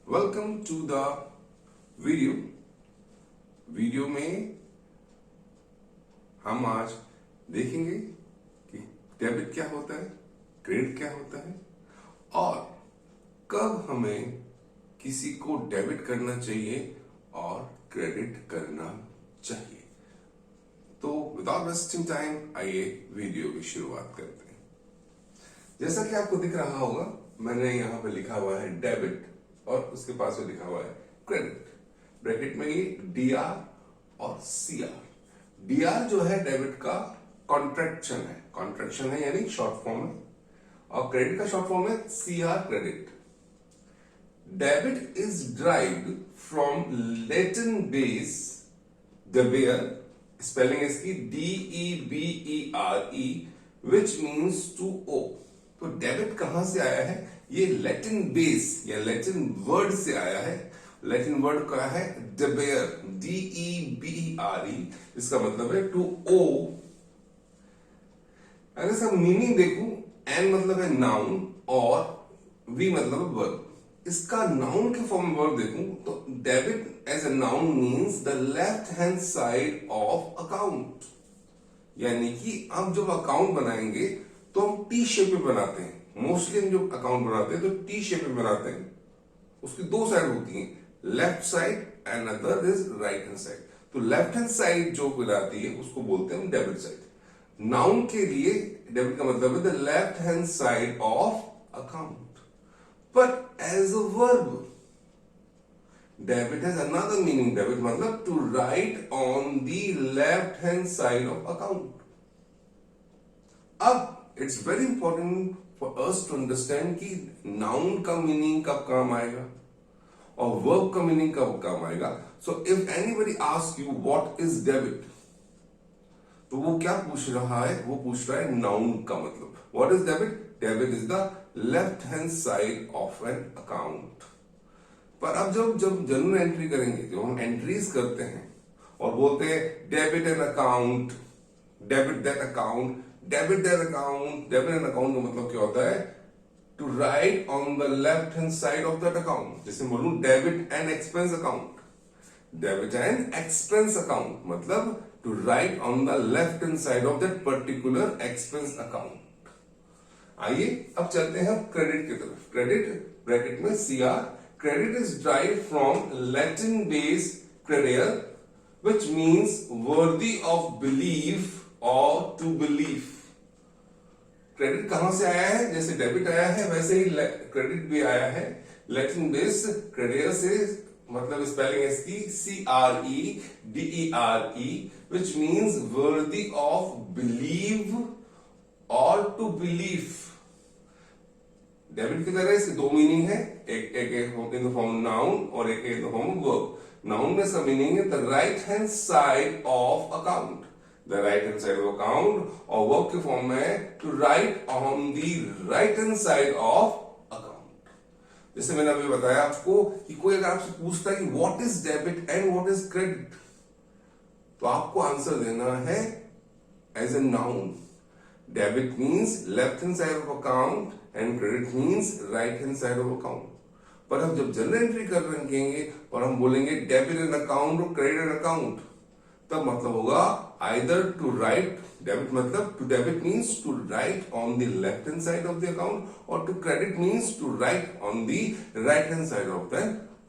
Welcome to the video में हम आज देखेंगे कि डेबिट क्या होता है, क्रेडिट क्या होता है और कब हमें किसी को डेबिट करना चाहिए और क्रेडिट करना चाहिए। तो विदाउट वेस्टिंग टाइम आइए वीडियो की शुरुआत करते हैं। जैसा कि आपको दिख रहा होगा, मैंने यहां पे लिखा हुआ है डेबिट और उसके पास में लिखा हुआ है क्रेडिट। ब्रैकेट में ये डीआर और सीआर। डीआर जो है डेबिट का कॉन्ट्रैक्शन है यानी शॉर्ट फॉर्म है, और क्रेडिट का शॉर्ट फॉर्म है CR, credit. Debit is derived from Latin base deber, spelling इसकी DEBERE, which means to owe. तो डेबिट कहां से आया है? ये लैटिन बेस या लैटिन वर्ड से आया है। लैटिन वर्ड क्या है? डेबेर, DEBERE, इसका मतलब है टू ओ। अगर इसका मीनिंग देखूं, एन मतलब है नाउन और वी मतलब है वर्ब। इसका नाउन के फॉर्म में वर्ब देखूं तो debit as a noun means the left hand side of account. यानी कि आप जब अकाउंट बनाएंगे तो हम टी शेप में बनाते हैं। मोस्टली हम जब अकाउंट बनाते हैं तो टी शेप में बनाते हैं। उसकी दो साइड होती हैं, left side and other is right hand side. तो लेफ्ट हैंड साइड जो बनाती है उसको बोलते हैं हम डेबिट साइड। नाउन के लिए डेबिट का मतलब है the left hand side of account. But as a verb debit has another meaning. Debit मतलब to write on the left hand side of account. अब it's very important for us to understand कि noun का meaning कब काम आएगा और verb का meaning कब काम आएगा। So if anybody ask you what is debit, तो वो क्या पूछ रहा है? वो पूछ रहा है नाउन का मतलब। What is debit? Debit is the left hand side of an account. पर अब जब जर्नल एंट्री करेंगे, जब हम एंट्रीज करते हैं और बोलते हैं debit an account, debit that account, debit that account, debit an account का मतलब क्या होता है? To write on the left hand side of that account. जैसे बोलूं debit and expense account, debit and expense account मतलब to write on the left hand side of that particular expense account. आइए अब चलते हैं क्रेडिट की तरफ। Credit bracket में CR, credit is derived from Latin base credere, which means worthy of belief or to believe। Credit कहां से आया है? जैसे डेबिट आया है वैसे ही क्रेडिट भी आया है लैटिन बेस क्रेडेयर से। मतलब स्पेलिंग है इसकी CREDERE, which means worthy of believe or to believe। Debit की तरह इसके दो मीनिंग है, एक इन द फॉर्म नाउन और एक in the form verb. Noun में इसका मीनिंग है the right hand side of account, the right hand side of account, और वर्ब के फॉर्म में to write on the right hand side of account. जैसे मैंने अभी बताया आपको कि कोई अगर आपसे पूछता है कि what is debit and what is credit, तो आपको आंसर देना है as a noun. Debit means left hand side of account and credit means right hand side of account. पर हम जब जनरल एंट्री कर रखेंगे और हम बोलेंगे डेबिट एन अकाउंट और क्रेडिट एन अकाउंट, तब मतलब होगा आइदर टू राइट। डेबिट मतलब to debit means to write on the left hand side of the account, और to credit means to write on the right hand side of the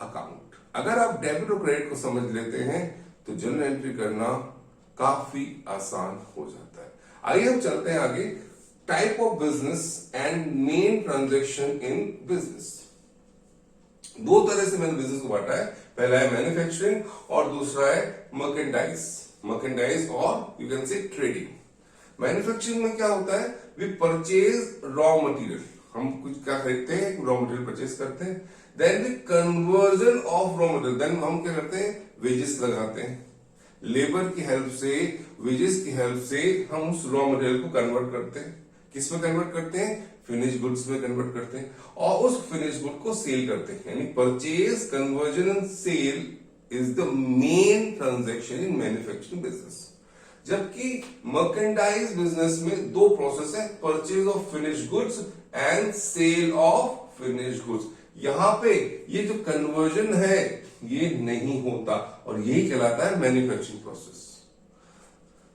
account. अगर आप debit और credit को समझ लेते हैं तो जनरल एंट्री करना काफी आसान हो जाता है। आइए हम चलते हैं आगे। Type of business and main transaction in business. दो तरह से मैंने बिजनेस को बांटा है। पहला है मैन्युफैक्चरिंग और दूसरा है मर्केंडाइज और you can say trading. Manufacturing में क्या होता है? We purchase raw material. हम कुछ क्या खरीदते हैं? रॉ मटेरियल परचेज करते हैं। Then the conversion of raw material, then हम क्या करते हैं? वेजेस लगाते हैं। लेबर की हेल्प से, वेजेस की हेल्प से हम उस रॉ मटेरियल को कन्वर्ट करते हैं। किस में कन्वर्ट करते हैं? फिनिश गुड्स में कन्वर्ट करते हैं और उस फिनिश गुड को सेल करते हैं। यानी purchase, conversion and sale is the main transaction in manufacturing business. जबकि मर्केंडाइज बिजनेस में दो प्रोसेस है, purchase of finish goods and sale of finish goods. यहां पे ये जो कन्वर्जन है ये नहीं होता और यही कहलाता है मैन्युफैक्चरिंग प्रोसेस।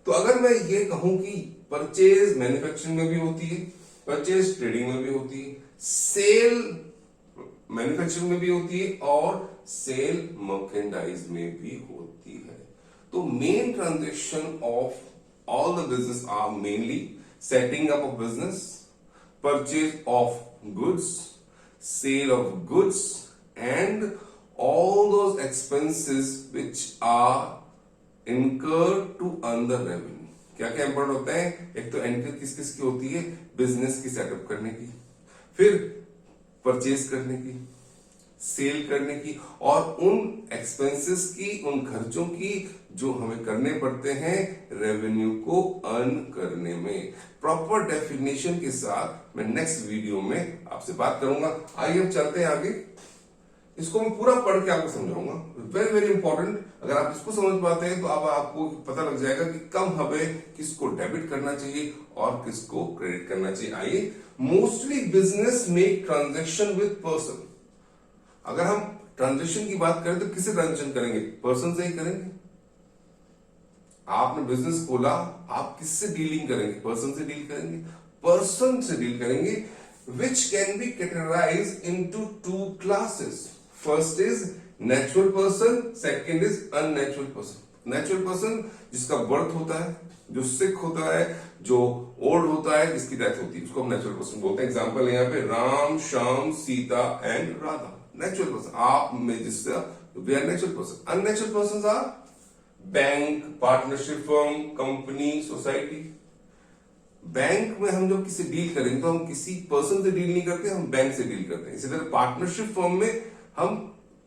तो अगर मैं ये कहूं कि परचेज मैन्युफैक्चरिंग में भी होती है, परचेज ट्रेडिंग में भी होती है, सेल मैन्युफैक्चरिंग में भी होती है और सेल मर्केंडाइज में भी होती है। तो main transaction of all the business are mainly setting up of business, purchase of goods, sale of goods and all those expenses which are incurred to earn the revenue। क्या क्या important होता है? एक तो एंट्री किस किस की होती है? बिजनेस की सेटअप करने की, फिर परचेज करने की, सेल करने की और उन एक्सपेंसेस की, उन खर्चों की जो हमें करने पड़ते हैं रेवेन्यू को अर्न करने में। प्रॉपर डेफिनेशन के साथ मैं नेक्स्ट वीडियो में आपसे बात करूंगा। आइए हम चलते हैं आगे। इसको मैं पूरा पढ़ के आपको समझाऊंगा, वेरी वेरी इंपॉर्टेंट। अगर आप इसको समझ पाते हैं तो अब आपको पता लग जाएगा कि कब हमें किसको डेबिट करना चाहिए और किसको क्रेडिट करना चाहिए। आइए, mostly business make transaction with person. अगर हम ट्रांजेक्शन की बात करें तो किससे ट्रांजेक्शन करेंगे? पर्सन से ही करेंगे। आपने बिजनेस खोला, आप किससे डीलिंग करेंगे? पर्सन से डील करेंगे, पर्सन से डील करेंगे, which can be categorized into two classes. First is natural person, second is unnatural person. Natural person जिसका बर्थ होता है, जो सिक होता है, जो ओल्ड होता है, जिसकी डेथ होती है, उसको हम नेचुरल पर्सन बोलते हैं। एग्जांपल यहाँ पे Ram, Shyam, Sita and Radha, natural person. आप में जिससे we are natural person. Unnatural person are bank, partnership firm, company, society. Bank में हम जब किसी डील करेंगे तो हम किसी पर्सन से डील नहीं करते, हम बैंक से डील करते हैं। इसी तरह पार्टनरशिप फर्म में हम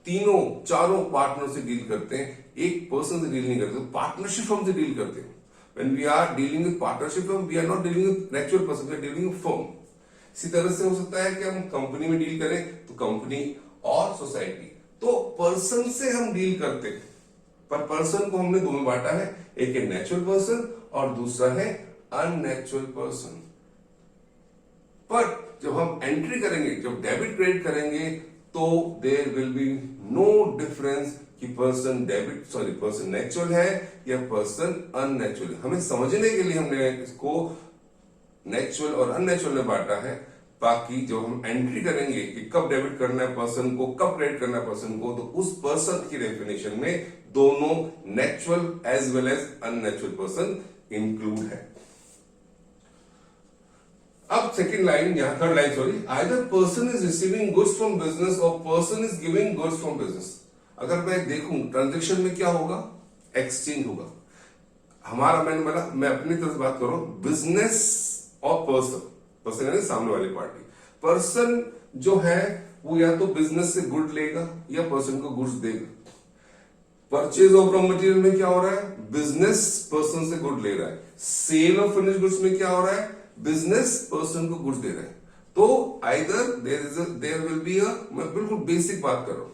तीनों चारों पार्टनर से डील करते हैं, एक पर्सन से डील नहीं करते, पार्टनरशिप फर्म से डील करते हैं। When we are dealing with partnership firm, we are not dealing with natural person, we are dealing with firm. इसी तरह से हो सकता है कि हम कंपनी में डील करें तो कंपनी और सोसाइटी। तो पर्सन से हम डील करते हैं, पर पर्सन को हमने दो में बांटा है, एक है नेचुरल पर्सन और दूसरा है अननेचुरल पर्सन। पर जब हम एंट्री करेंगे, जब डेबिट क्रेडिट करेंगे तो there will be no difference कि पर्सन डेबिट पर्सन नेचुरल है या पर्सन अननेचुरल है। हमें समझने के लिए हमने इसको नेचुरल और अननेचुरल में बांटा है। बाकी जब हम एंट्री करेंगे कि कब डेबिट करना है पर्सन को, कब क्रेडिट करना है पर्सन को, तो उस पर्सन की डेफिनेशन में दोनों natural as well as unnatural person include है। अब सेकेंड लाइन, यहां third line sorry, either person is receiving goods from business और person is giving goods from business. अगर मैं देखूं ट्रांजेक्शन में क्या होगा? एक्सचेंज होगा। हमारा मैंने बोला, मैं अपनी तरफ से बात कर रहा हूं, बिजनेस और पर्सन, पर्सन यानी सामने वाली पार्टी। पर्सन जो है वो या तो बिजनेस से गुड लेगा या पर्सन को गुड्स देगा। परचेज ऑफ रॉ मटेरियल में क्या हो रहा है? बिजनेस पर्सन से गुड ले रहा है। सेल ऑफ फिनिश गुड्स में क्या हो रहा है? बिजनेस पर्सन को गुड्स दे रहा है। तो either there will be a, मैं बिल्कुल बेसिक बात कर रहा हूं,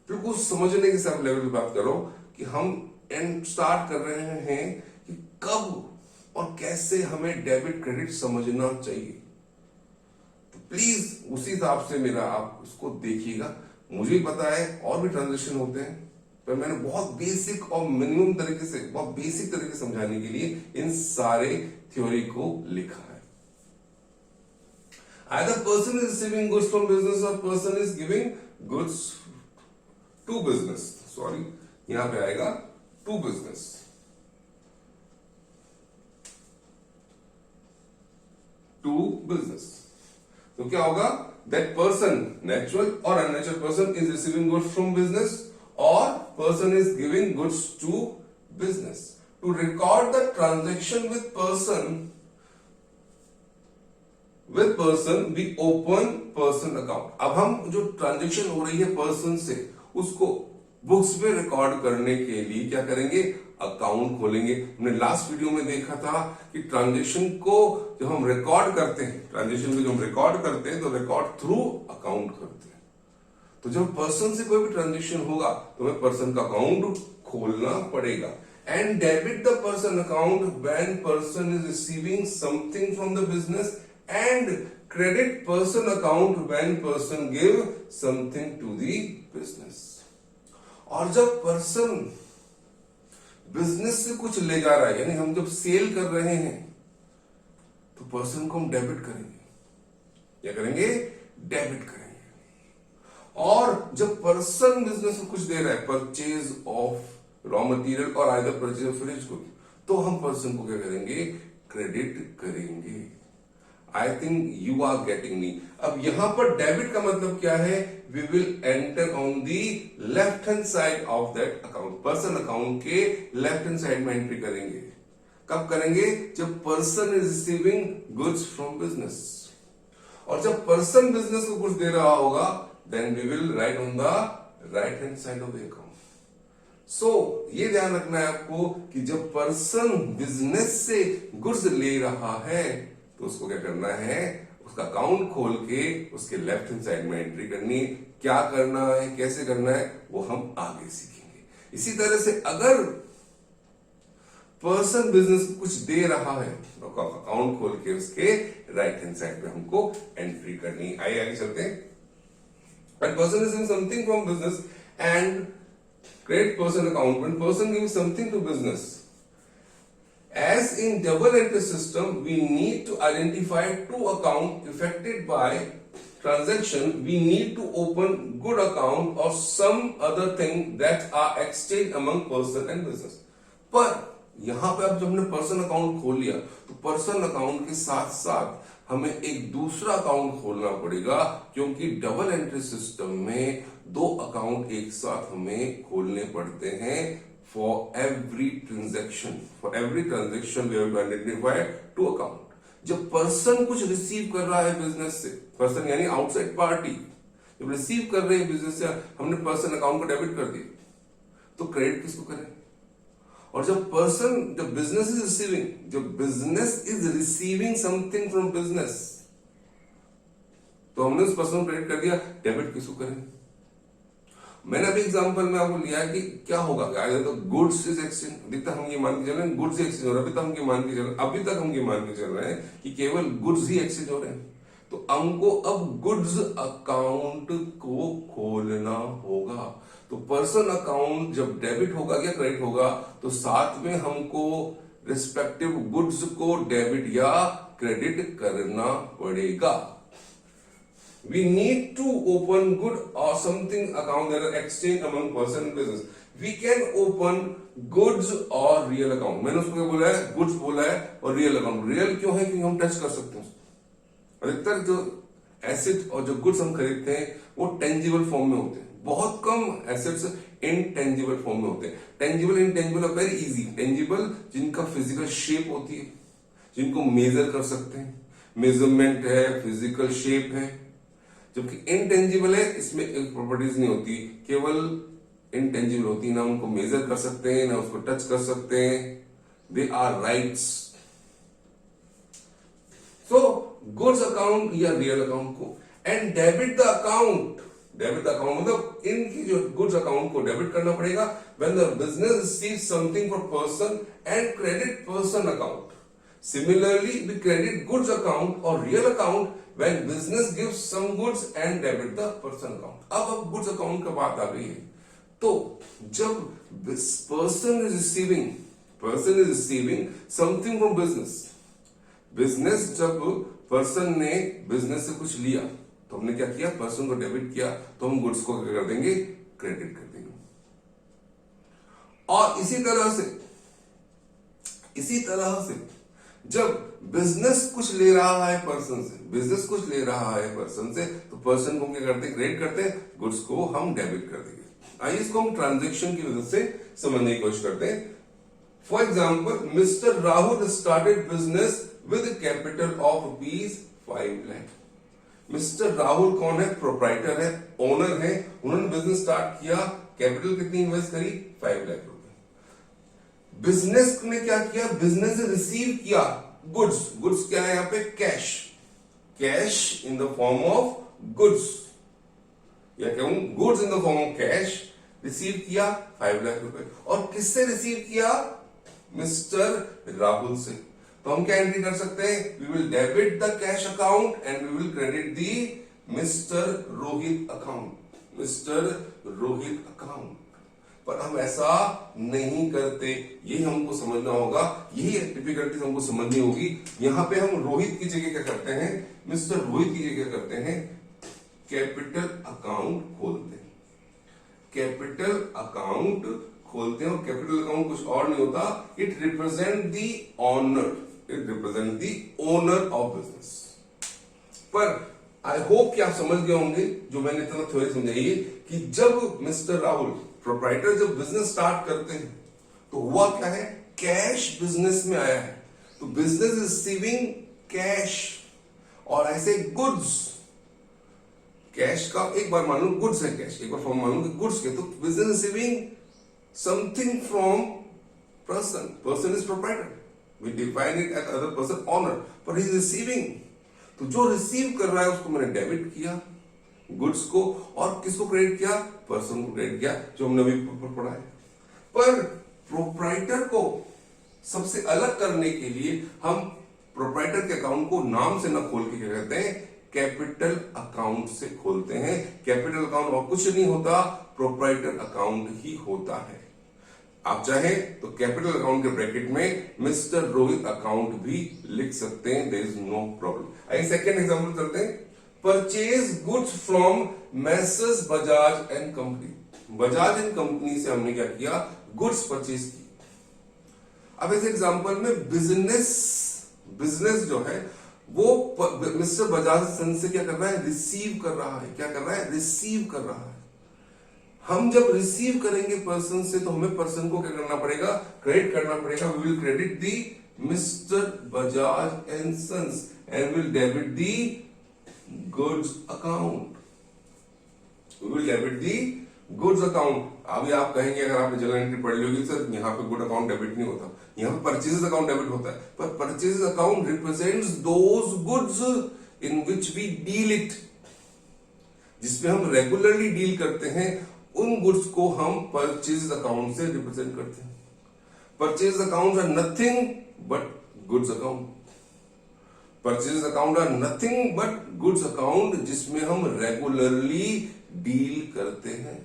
बिल्कुल समझने के साथ लेवल की बात कर रहा हूं कि हम एंड स्टार्ट कर रहे हैं कि कब और कैसे हमें डेबिट क्रेडिट समझना चाहिए। तो प्लीज उसी हिसाब से मेरा आप उसको देखिएगा। मुझे पता है और भी ट्रांजेक्शन होते हैं, पर मैंने बहुत बेसिक और मिनिमम तरीके से, बहुत बेसिक तरीके से समझाने के लिए इन सारे थ्योरी को लिखा है। Either person is receiving goods from business or person is giving goods to business. Sorry, यहां पे आएगा to business. To business. तो क्या होगा? That person, natural or unnatural person, is receiving goods from business or person is giving goods to business. To record the transaction with person, we open person account. अब हम जो transaction हो रही है person से, उसको बुक्स में record करने के लिए क्या करेंगे? अकाउंट खोलेंगे। हमने लास्ट वीडियो में देखा था कि ट्रांजेक्शन को जब हम रिकॉर्ड करते हैं, ट्रांजेक्शन को जब हम रिकॉर्ड करते हैं तो रिकॉर्ड थ्रू अकाउंट करते हैं। तो जब पर्सन से कोई भी ट्रांजेक्शन होगा तो हमें पर्सन का अकाउंट खोलना पड़ेगा। And debit the person account when person is receiving something from the business and credit person account when person give something to the business. और जब पर्सन बिजनेस से कुछ ले जा रहा है, यानी हम जब सेल कर रहे हैं, तो पर्सन को हम डेबिट करेंगे. क्या करेंगे? डेबिट करेंगे. और जब पर्सन बिजनेस को कुछ दे रहा है, परचेज ऑफ रॉ मटेरियल और either purchase of finished good, तो हम पर्सन को क्या करेंगे? क्रेडिट करेंगे. I think you are getting me. अब यहां पर डेबिट का मतलब क्या है? We will enter on the left hand side of that account. Person account के लेफ्ट हैंड साइड में एंट्री करेंगे. कब करेंगे? जब person is receiving goods from business. और जब पर्सन बिजनेस को कुछ दे रहा होगा, then we will write on the right hand side of the account. So ये ध्यान रखना है आपको कि जब पर्सन बिजनेस से गुड्स ले रहा है, तो उसको क्या करना है? उसका अकाउंट खोल के उसके लेफ्ट हैंड साइड में एंट्री करनी. क्या करना है, कैसे करना है, वो हम आगे सीखेंगे. इसी तरह से अगर पर्सन बिजनेस कुछ दे रहा है, तो अकाउंट खोल के उसके राइट हैंड साइड पे हमको एंट्री करनी. आइए आगे चलते हैं. When person is in something from business and credit person account, when person gives something to business, as in double entry system, we need to identify two accounts affected by transaction. We need to open good account or some other thing that are exchanged among person and business. पर यहां पे अब जब हमने person account खोल लिया, तो person account के साथ साथ हमें एक दूसरा अकाउंट खोलना पड़ेगा, क्योंकि डबल एंट्री सिस्टम में दो अकाउंट एक साथ हमें खोलने पड़ते हैं. For every transaction we have to identify two account. जब पर्सन कुछ रिसीव कर रहा है बिजनेस से, पर्सन यानी आउटसाइड पार्टी जब रिसीव कर रही है बिजनेस से, हमने पर्सन अकाउंट को डेबिट कर दिया, तो क्रेडिट किसको करें? और जब business is receiving something from business, तो हमने उस पर्सन को क्रेडिट कर दिया, डेबिट किसको करें? मैंने अभी एग्जांपल में आपको लिया कि क्या होगा, तो गुड्स इज एक्सचेंज. अभी तक हम ये मान के चल रहे हैं गुड्स एक्सचेंज हो रहा है. अभी तक हम ये मान के चल रहे हैं कि केवल गुड्स ही एक्सचेंज हो रहे हैं. तो हमको अब गुड्स अकाउंट को खोलना होगा. तो पर्सन अकाउंट जब डेबिट होगा या क्रेडिट होगा, तो साथ में हमको रिस्पेक्टिव गुड्स को डेबिट या क्रेडिट करना पड़ेगा. We need to open good और something account that are exchange among person and business. We can open goods और रियल अकाउंट. मैंने उसको क्या बोला है? गुड्स बोला है और रियल अकाउंट. रियल क्यों है? क्योंकि हम टच कर सकते हैं. अधिकतर जो एसेट और जो गुड्स हम खरीदते हैं वो टेंजिबल फॉर्म में होते हैं. बहुत कम एसेट्स इनटेंजिबल फॉर्म में होते हैं. Tangible intangible are very easy. Tangible जिनका फिजिकल शेप होती है, जिनको मेजर कर सकते हैं, मेजरमेंट है, फिजिकल शेप है. जबकि इनटेंजिबल है, इसमें एक प्रॉपर्टीज नहीं होती, केवल इनटेंजिबल होती है. ना उनको मेजर कर सकते हैं, ना उसको टच कर सकते हैं. They are rights. So goods account या रियल अकाउंट को and debit the account. Debit account मतलब इनकी जो गुड्स अकाउंट को डेबिट करना पड़ेगा when the business receives something from person and credit person account. Similarly we credit goods account और real account when business gives some goods and debit the person account. अब goods account का बात आ गई है. तो जब person is receiving something from business, जब पर्सन ने बिजनेस से कुछ लिया, तो हमने क्या किया? पर्सन को डेबिट किया, तो हम गुड्स को क्या कर देंगे? क्रेडिट कर देंगे. और इसी तरह से जब बिजनेस कुछ ले रहा है पर्सन से, तो पर्सन को क्या करते हैं? क्रेडिट करते हैं, गुड्स को हम डेबिट कर देंगे. आइए इसको हम ट्रांजेक्शन की वजह से समझने की कोशिश करते हैं. For example, mister Rahul started business with capital of ₹5 lakh. Mister Rahul कौन है? प्रोप्राइटर है, ओनर है. उन्होंने बिजनेस स्टार्ट किया, कैपिटल कितनी इन्वेस्ट करी? 5 लाख रुपए. बिजनेस ने क्या किया? बिजनेस ने रिसीव किया गुड्स क्या है यहाँ पे? Cash in the form of goods, या कहूं goods in the form of cash receive किया 5 लाख रुपए. और किससे रिसीव किया? मिस्टर राहुल से. तो हम क्या एंट्री कर सकते हैं, we will debit the cash account and we will credit the mister Rohit account, mister Rohit account. पर हम ऐसा नहीं करते, यही हमको समझना होगा, यही डिफिकल्टी हमको समझनी होगी। यहां पे हम रोहित की जगह क्या करते हैं, मिस्टर रोहित की जगह करते हैं कैपिटल अकाउंट खोलते हैं, कैपिटल अकाउंट खोलते हैं। और कैपिटल अकाउंट कुछ और नहीं होता, it represent the owner, it represent the owner of business. पर आई होप कि आप समझ गए होंगे जो मैंने इतना थ्योरी समझाई है कि जब मिस्टर राहुल प्रोप्राइटर जब बिजनेस स्टार्ट करते हैं तो हुआ क्या है, कैश बिजनेस में आया है, तो बिजनेस रिसीविंग कैश, और ऐसे गुड्स, कैश का एक बार मान लो गुड्स है कैश, एक बार फॉर्म मान लो गुड्स के, तो business receiving something from person, person is proprietor, we define it as other person owner, पर ही इज रिसीविंग, तो जो रिसीव कर रहा है उसको मैंने डेबिट किया गुड्स को, और किसको क्रेडिट किया, पर्सन को क्रेडिट किया, जो हमने अभी पढ़ा है। पर प्रोप्राइटर को सबसे अलग करने के लिए हम प्रोप्राइटर के अकाउंट को नाम से ना खोल के क्या कहते हैं, कैपिटल अकाउंट से खोलते हैं। कैपिटल अकाउंट और कुछ नहीं होता, प्रोप्राइटर अकाउंट ही होता है। आप चाहे तो कैपिटल अकाउंट के ब्रैकेट में मिस्टर रोहित अकाउंट भी लिख सकते हैं, देयर इज नो प्रॉब्लम। आइए सेकंड एग्जांपल चलते हैं, purchase goods from Messrs Bajaj and company. Bajaj and company से हमने क्या किया, गुड्स परचेज की। अब इस एग्जांपल में बिजनेस जो है वो मिस्टर बजाज सन से क्या कर रहा है, रिसीव कर रहा है, क्या कर रहा है, रिसीव कर रहा है। हम जब रिसीव करेंगे पर्सन से तो हमें पर्सन को क्या करना पड़ेगा, क्रेडिट करना पड़ेगा। We will credit the mister Bajaj and sons and will debit the goods account, we will debit the goods account. अभी आप कहेंगे, अगर आपने जनरल एंट्री पढ़ ली होगी, सर यहाँ पे गुड अकाउंट डेबिट नहीं होता, यहाँ पे परचेजेस अकाउंट डेबिट होता है, पर purchases account represents those goods in which we deal it, जिसमें हम रेगुलरली डील करते हैं, उन गुड्स को हम परचेज अकाउंट से रिप्रेजेंट करते हैं। Purchase account are nothing but goods account, purchase account are nothing but goods account, जिसमें हम रेगुलरली डील करते हैं।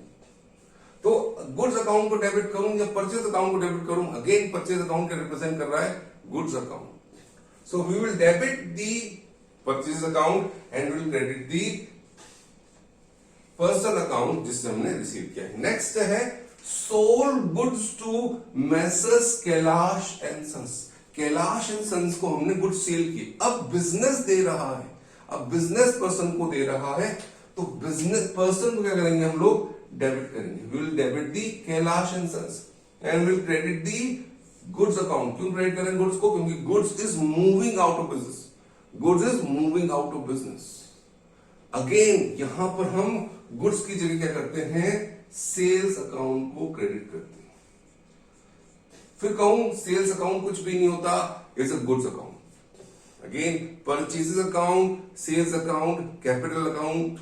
तो गुड्स अकाउंट को डेबिट करूं या परचेज अकाउंट को डेबिट करूं, अगेन परचेज अकाउंट का रिप्रेजेंट कर रहा है goods account. So we will debit the purchase account and will credit the person account जिससे हमने रिसीव किया है। नेक्स्ट है sold goods to messrs Kailash and sons. Kailash and sons को हमने गुड्स सेल किए, अब बिजनेस दे रहा है, अब बिजनेस पर्सन को दे रहा है, तो बिजनेस पर्सन को क्या करेंगे हम लोग, डेबिट करेंगे। We will debit the Kailash and sons and will credit the goods account. क्यों क्रेडिट करेंगे गुड्स को, क्योंकि goods is moving out of business, goods is moving out of business. Again यहां पर हम गुड्स की जगह क्या करते हैं, सेल्स अकाउंट को क्रेडिट करते हैं। फिर कहूं सेल्स अकाउंट कुछ भी नहीं होता, it's a goods account. Again purchases account, sales account, capital account,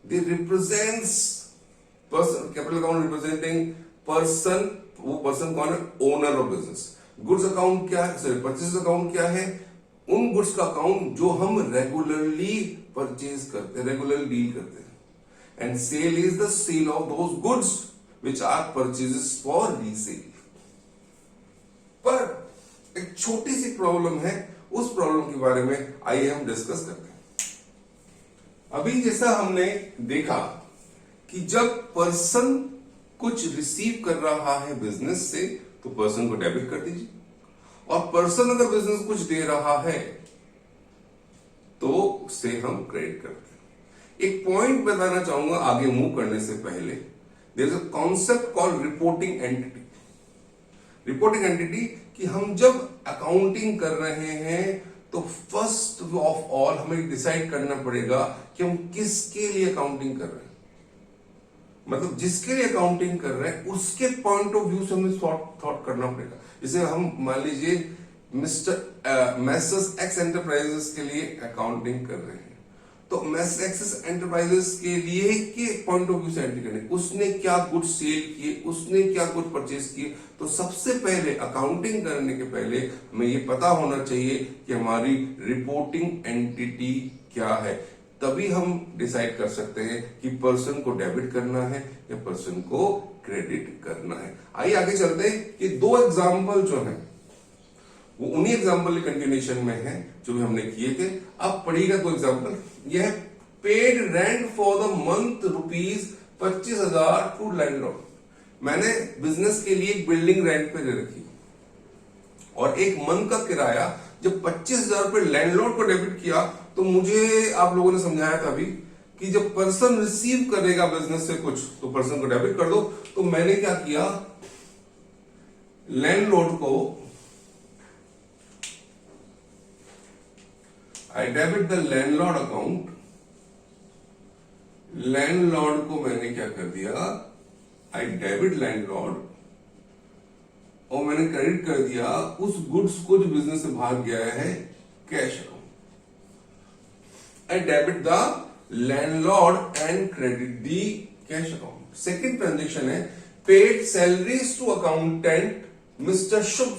they represents person, capital account representing person, वो पर्सन कौन है, owner of business. Goods account क्या है, सॉरी परचेज अकाउंट क्या है, उन गुड्स का अकाउंट जो हम रेगुलरली परचेज करते हैं, रेगुलरली डील करते हैं। And sale is the sale of those goods which are purchases for resale. पर एक छोटी सी प्रॉब्लम है, उस प्रॉब्लम के बारे में आइए हम डिस्कस करते हैं। अभी जैसा हमने देखा कि जब पर्सन कुछ रिसीव कर रहा है बिजनेस से तो पर्सन को डेबिट कर दीजिए, और पर्सन अगर बिजनेस कुछ दे रहा है तो उसे हम क्रेडिट करते हैं। एक पॉइंट बताना चाहूंगा आगे मूव करने से पहले, there is a concept called reporting entity. Reporting entity कि हम जब अकाउंटिंग कर रहे हैं तो फर्स्ट ऑफ ऑल हमें डिसाइड करना पड़ेगा कि हम किसके लिए अकाउंटिंग कर रहे हैं, मतलब जिसके लिए अकाउंटिंग कर रहे हैं उसके पॉइंट ऑफ व्यू से हमें थॉट करना पड़ेगा। जैसे हम मान लीजिए मिस्टर मैसर्स एक्स एंटरप्राइजेस के लिए अकाउंटिंग कर रहे हैं, तो मैसेक्सिस एंटरप्राइजेस के लिए के पॉइंट ऑफ व्यू से एंट्री करनी, उसने क्या गुड्स सेल किए, उसने क्या गुड परचेज किए। तो सबसे पहले अकाउंटिंग करने के पहले हमें ये पता होना चाहिए कि हमारी रिपोर्टिंग एंटिटी क्या है, तभी हम डिसाइड कर सकते हैं कि पर्सन को डेबिट करना है या पर्सन को क्रेडिट करना है। आइए आगे चलते हैं कि दो एग्जाम्पल जो है वो उन्हीं एग्जाम्पल के कंटिन्यूएशन में है जो भी हमने किए थे। अब पढ़िएगा दो एग्जाम्पल। यह है paid rent for the month ₹25,000 to landlord. मैंने बिजनेस के लिए एक बिल्डिंग रेंट पे दे रखी और एक मंथ का किराया जब 25,000 रुपए लैंडलॉर्ड को डेबिट किया, तो मुझे आप लोगों ने समझाया था अभी कि जब पर्सन रिसीव करेगा बिजनेस से कुछ तो पर्सन को डेबिट कर दो। तो मैंने क्या किया, लैंडलॉर्ड को आई debit the landlord account, landlord को मैंने क्या कर दिया, आई डेबिट लैंडलॉर्ड, और मैंने क्रेडिट कर दिया उस गुड्स को जो बिजनेस से भाग गया है cash account. I debit the landlord and credit the cash account. Second transaction है paid salaries to accountant mister Shubh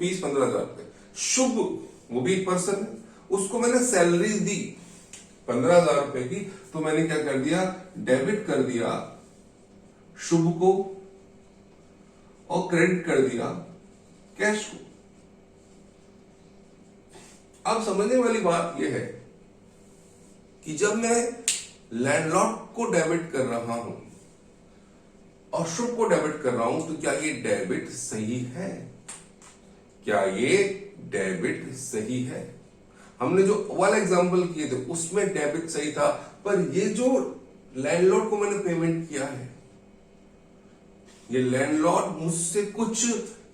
₹15,000। Shubh वो भी एक पर्सन है, उसको मैंने सैलरी दी 15,000 रुपए की, तो मैंने क्या कर दिया, डेबिट कर दिया शुभ को और क्रेडिट कर दिया कैश को। अब समझने वाली बात यह है कि जब मैं लैंडलॉर्ड को डेबिट कर रहा हूं और शुभ को डेबिट कर रहा हूं, तो क्या ये डेबिट सही है? क्या ये डेबिट सही है? हमने जो वाला एग्जांपल किए थे उसमें डेबिट सही था, पर ये जो लैंडलॉर्ड को मैंने पेमेंट किया है, ये लैंडलॉर्ड मुझसे कुछ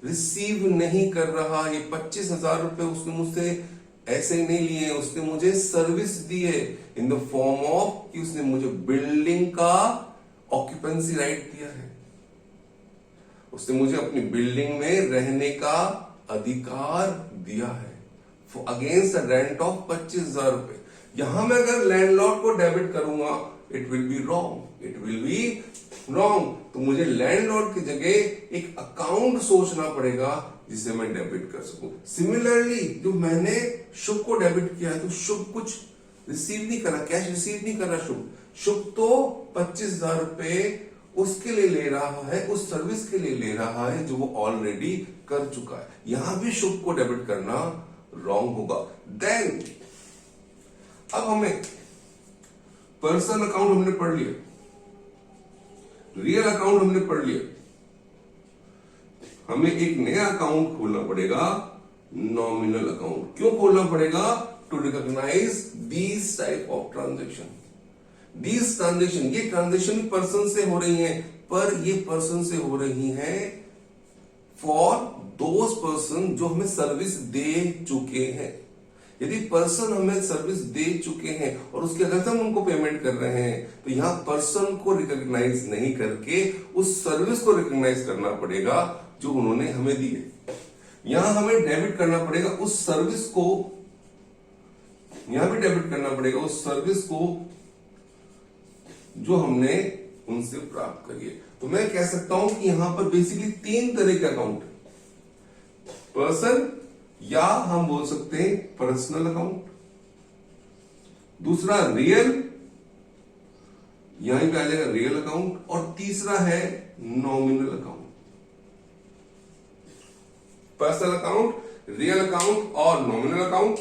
रिसीव नहीं कर रहा। ये 25,000 रुपए उसने मुझसे ऐसे ही नहीं लिए, उसने मुझे सर्विस दी है इन द फॉर्म ऑफ कि उसने मुझे बिल्डिंग का ऑक्यूपेंसी राइट दिया है, उसने मुझे अपनी बिल्डिंग में रहने का अधिकार दिया है अगेंस्ट रेंट ऑफ 25,000 रुपए। यहां मैं अगर लैंडलॉर्ड को डेबिट करूंगा, it will be wrong, it will be wrong. तो मुझे लैंडलॉर्ड की जगह एक अकाउंट सोचना पड़ेगा जिसे मैं डेबिट कर सकूं। सिमिलरली जो मैंने शुभ को डेबिट किया है, तो शुभ कुछ रिसीव नहीं करा, कैश रिसीव नहीं करा शुभ तो 25,000 रुपए उसके लिए ले रहा है, उस सर्विस के लिए ले रहा है जो वो ऑलरेडी कर चुका है। यहां भी शुभ को डेबिट करना रॉन्ग होगा। देन अब हमें पर्सनल अकाउंट हमने पढ़ लिया, रियल अकाउंट हमने पढ़ लिया, हमें एक नया अकाउंट खोलना पड़ेगा, नॉमिनल अकाउंट। क्यों खोलना पड़ेगा? To recognise these type of transaction. These transaction, ये ट्रांजेक्शन पर्सन से हो रही है, पर ये पर्सन से हो रही है फॉर दोज पर्सन जो हमें सर्विस दे चुके हैं। यदि पर्सन हमें सर्विस दे चुके हैं और उसके अगर हम उनको पेमेंट कर रहे हैं, तो यहां पर्सन को रिकॉग्नाइज नहीं करके उस सर्विस को रिकॉग्नाइज करना पड़ेगा जो उन्होंने हमें दी है। यहां हमें डेबिट करना पड़ेगा उस सर्विस को, यहां भी डेबिट करना पड़ेगा उस सर्विस को जो हमने उनसे प्राप्त करी है। तो मैं कह सकता हूं कि यहां पर बेसिकली 3 तरह के अकाउंट, पर्सन या हम बोल सकते हैं पर्सनल अकाउंट, दूसरा रियल, यहीं पे आ जाएगा रियल अकाउंट, और तीसरा है nominal account. Personal account, real account और नॉमिनल अकाउंट।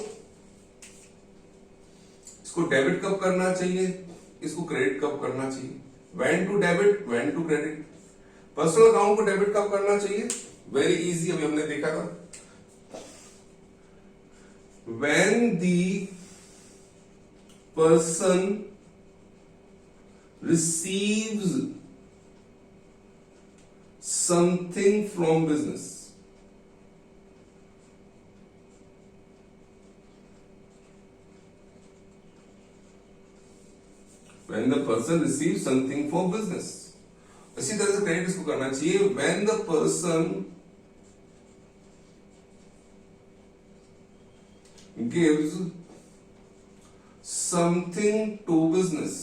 इसको डेबिट कब करना चाहिए, इसको क्रेडिट कब करना चाहिए, when to debit when to credit. Personal account को डेबिट कब करना चाहिए, वेरी इजी, अभी हमने देखा था, when the person receives something from business, when the person receives something from business। इसी तरह से क्रेडिट इसको करना चाहिए when the person gives something to business.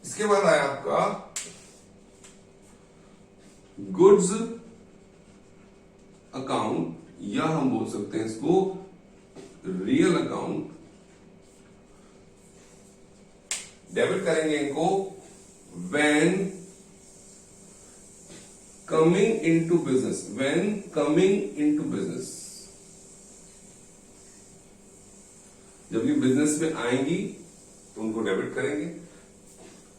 इसके बाद आया आपका गुड्स अकाउंट, या हम बोल सकते हैं इसको रियल अकाउंट. डेबिट करेंगे इनको when coming into business. When coming into business, जब ये बिजनेस में आएंगी तो उनको डेबिट करेंगे.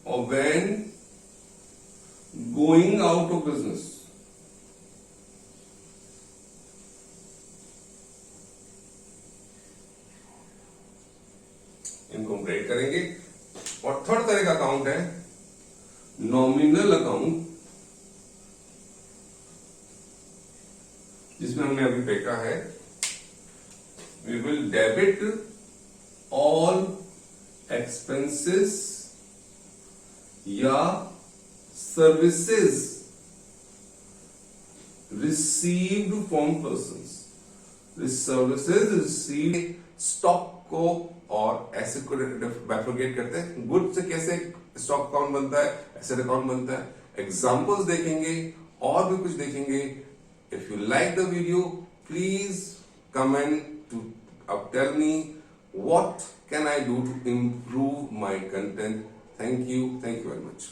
और when going out of business, इनको हम क्रेडिट करेंगे. और थर्ड तरह का अकाउंट है नॉमिनल अकाउंट, जिसमें हमने अभी देखा है we will debit all expenses या services received from persons. Services received stock को और एसेट को बाइफरकेट करते हैं. गुड से कैसे स्टॉक अकाउंट बनता है, एसेट अकाउंट बनता है, एग्जांपल्स देखेंगे और भी कुछ देखेंगे. If you like the video, please comment to tell me what can I do to improve my content. Thank you very much.